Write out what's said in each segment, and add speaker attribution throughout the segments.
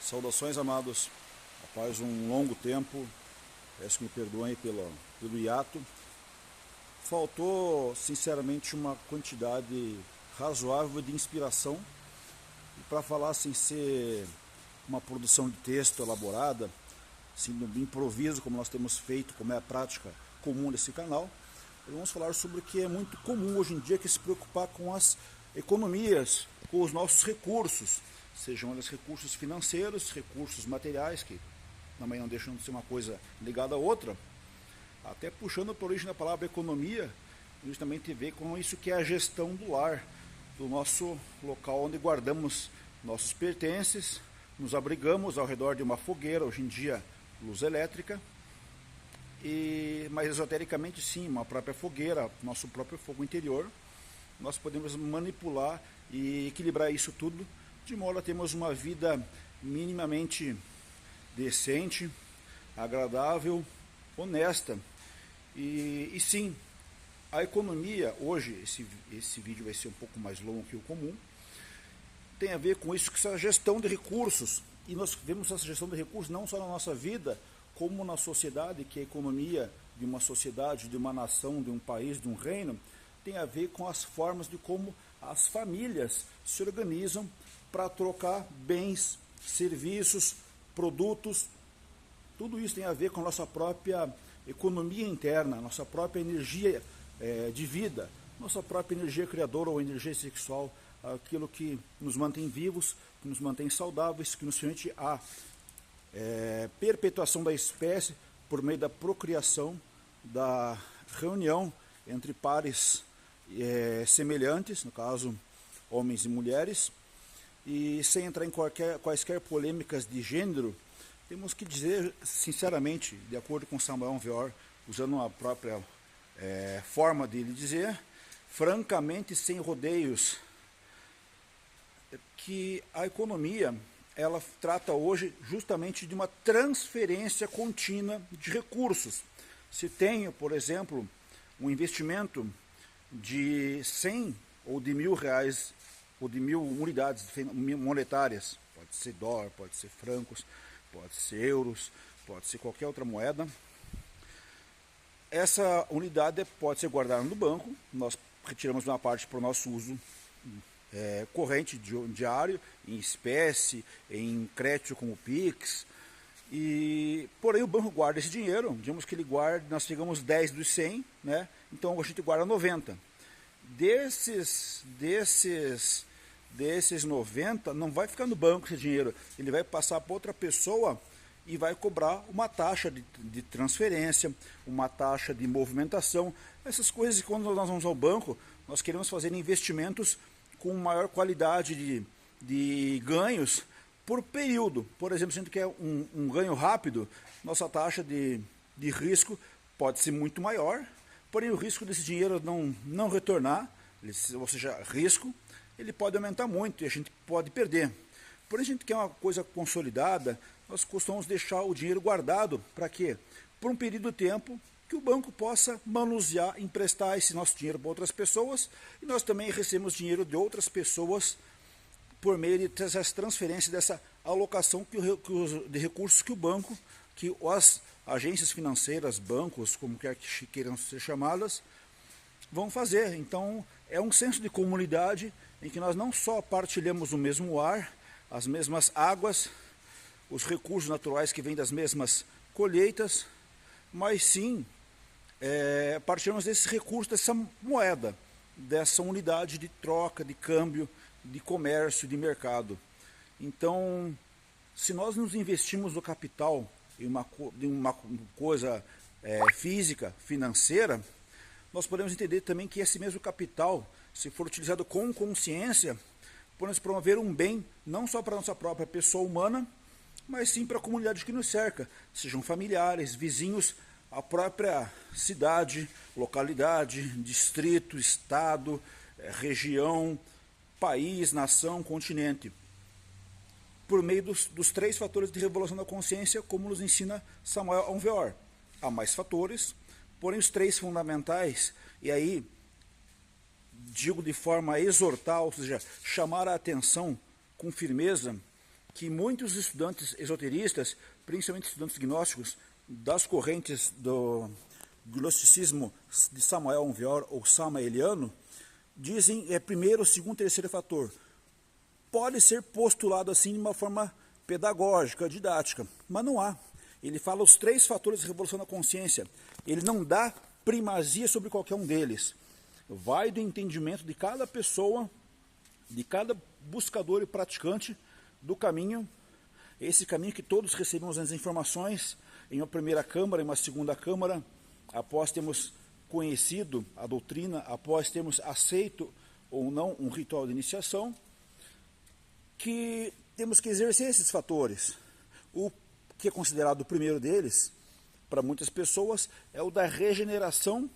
Speaker 1: Saudações, amados. Após um longo tempo, peço que me perdoem pelo hiato. Faltou, sinceramente, uma quantidade razoável de inspiração. E para falar sem ser uma produção de texto elaborada, assim, de improviso, como nós temos feito, como é a prática comum desse canal, vamos falar sobre o que é muito comum hoje em dia, que é se preocupar com as economias, com os nossos recursos, sejam eles recursos financeiros, recursos materiais, que também não deixam de ser uma coisa ligada à outra, até puxando para a origem da palavra economia, justamente ver com isso que é a gestão do lar, do nosso local onde guardamos nossos pertences, nos abrigamos ao redor de uma fogueira, hoje em dia luz elétrica, mas esotericamente sim, uma própria fogueira, nosso próprio fogo interior, nós podemos manipular e equilibrar isso tudo, de modo a termos uma vida minimamente decente, agradável, honesta. E sim, a economia, hoje, esse vídeo vai ser um pouco mais longo que o comum, tem a ver com isso, com essa gestão de recursos. E nós vemos essa gestão de recursos não só na nossa vida, como na sociedade, que a economia de uma sociedade, de uma nação, de um país, de um reino, tem a ver com as formas de como as famílias se organizam para trocar bens, serviços, produtos. Tudo isso tem a ver com a nossa própria economia interna, nossa própria energia de vida, nossa própria energia criadora ou energia sexual, aquilo que nos mantém vivos, que nos mantém saudáveis, que nos permite a perpetuação da espécie por meio da procriação, da reunião entre pares semelhantes, no caso homens e mulheres, e sem entrar em quaisquer polêmicas de gênero, temos que dizer sinceramente, de acordo com Samuel Weor, usando a própria forma de lhe dizer, francamente, sem rodeios, que a economia ela trata hoje justamente de uma transferência contínua de recursos. Se tem, por exemplo, um investimento de 100 ou de R$1.000 ou de 1.000 unidades monetárias, pode ser dólar, pode ser francos, pode ser euros, pode ser qualquer outra moeda. Essa unidade pode ser guardada no banco, nós retiramos uma parte para o nosso uso corrente diário, em espécie, em crédito como o Pix, porém o banco guarda esse dinheiro, digamos que ele guarda, nós pegamos 10 dos 100, né? Então a gente guarda 90. Desses 90, não vai ficar no banco esse dinheiro, ele vai passar para outra pessoa e vai cobrar uma taxa de transferência, uma taxa de movimentação, essas coisas. Quando nós vamos ao banco, nós queremos fazer investimentos com maior qualidade de ganhos por período. Por exemplo, se a gente quer um ganho rápido, nossa taxa de risco pode ser muito maior, porém o risco desse dinheiro não retornar, ou seja, risco, ele pode aumentar muito e a gente pode perder. Porém, a gente quer uma coisa consolidada, nós costumamos deixar o dinheiro guardado. Para quê? Por um período de tempo que o banco possa manusear, emprestar esse nosso dinheiro para outras pessoas, e nós também recebemos dinheiro de outras pessoas por meio dessas transferências, dessa alocação de recursos que o banco, que as agências financeiras, bancos, como quer que queiram ser chamadas, vão fazer. Então, é um senso de comunidade em que nós não só partilhamos o mesmo ar, as mesmas águas, os recursos naturais que vêm das mesmas colheitas, mas sim partilhamos desse recurso, dessa moeda, dessa unidade de troca, de câmbio, de comércio, de mercado. Então, se nós nos investimos no capital em uma coisa física, financeira, nós podemos entender também que esse mesmo capital, se for utilizado com consciência, podemos promover um bem não só para a nossa própria pessoa humana, mas sim para a comunidade que nos cerca, sejam familiares, vizinhos, a própria cidade, localidade, distrito, estado, região, país, nação, continente. Por meio dos 3 fatores de revolução da consciência, como nos ensina Samuel Weor. Há mais fatores, porém os 3 fundamentais, e aí digo de forma a exortar, ou seja, chamar a atenção com firmeza, que muitos estudantes esoteristas, principalmente estudantes gnósticos, das correntes do gnosticismo de Samael Aun Weor ou samaeliano, dizem primeiro, segundo, terceiro fator. Pode ser postulado assim de uma forma pedagógica, didática, mas não há. Ele fala os 3 fatores de revolução da consciência. Ele não dá primazia sobre qualquer um deles. Vai do entendimento de cada pessoa, de cada buscador e praticante do caminho, esse caminho que todos recebemos as informações em uma primeira câmara, em uma segunda câmara, após termos conhecido a doutrina, após termos aceito ou não um ritual de iniciação, que temos que exercer esses fatores. O que é considerado o primeiro deles, para muitas pessoas, é o da regeneração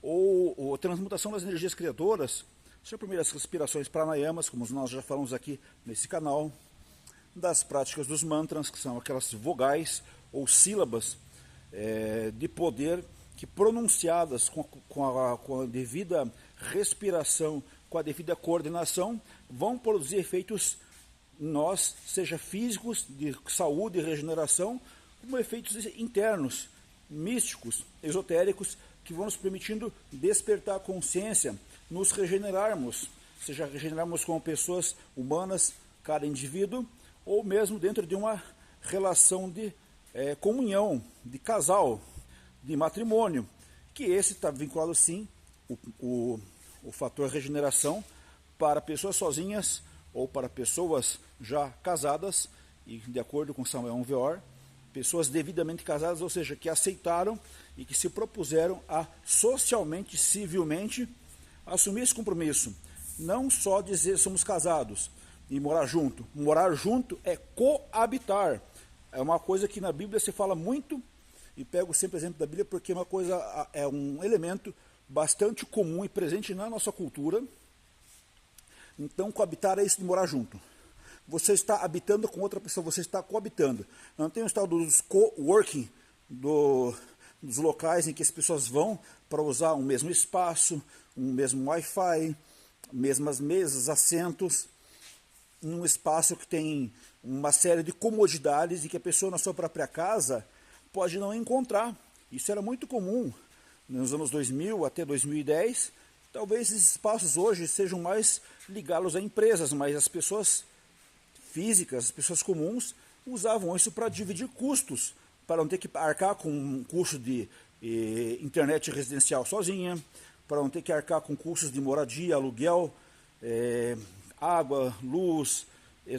Speaker 1: ou transmutação das energias criadoras. São as primeiras respirações pranayamas, como nós já falamos aqui nesse canal, das práticas dos mantras, que são aquelas vogais ou sílabas de poder que pronunciadas com a devida respiração, com a devida coordenação, vão produzir efeitos em nós, seja físicos, de saúde e regeneração, como efeitos internos, místicos, esotéricos, que vão nos permitindo despertar a consciência, nos regenerarmos, seja regenerarmos como pessoas humanas, cada indivíduo, ou mesmo dentro de uma relação de comunhão, de casal, de matrimônio, que esse está vinculado sim, o fator regeneração, para pessoas sozinhas ou para pessoas já casadas, e de acordo com Samael Aun Weor, pessoas devidamente casadas, ou seja, que aceitaram e que se propuseram a socialmente, civilmente, assumir esse compromisso. Não só dizer somos casados e morar junto. Morar junto é coabitar. É uma coisa que na Bíblia se fala muito, e pego sempre o exemplo da Bíblia porque é um elemento bastante comum e presente na nossa cultura. Então, coabitar é isso de morar junto. Você está habitando com outra pessoa, você está coabitando. Não tem o tal dos coworking, dos locais em que as pessoas vão para usar um mesmo espaço, um mesmo Wi-Fi, mesmas mesas, assentos, num espaço que tem uma série de comodidades e que a pessoa na sua própria casa pode não encontrar. Isso era muito comum nos anos 2000 até 2010. Talvez esses espaços hoje sejam mais ligados a empresas, mas as pessoas físicas, as pessoas comuns, usavam isso para dividir custos, para não ter que arcar com um custo de internet residencial sozinha, para não ter que arcar com custos de moradia, aluguel, água, luz,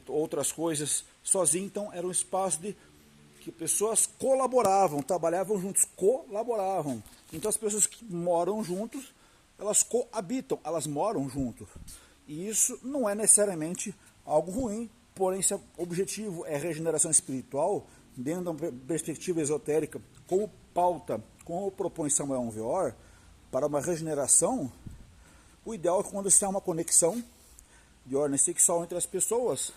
Speaker 1: outras coisas sozinho. Então era um espaço que pessoas colaboravam, trabalhavam juntos, colaboravam. Então as pessoas que moram juntos, elas coabitam, elas moram juntos. E isso não é necessariamente algo ruim, porém se o objetivo é regeneração espiritual, dentro de uma perspectiva esotérica, como pauta, como propõe Samael Aun Weor, para uma regeneração, o ideal é quando se há uma conexão de ordem sexual entre as pessoas,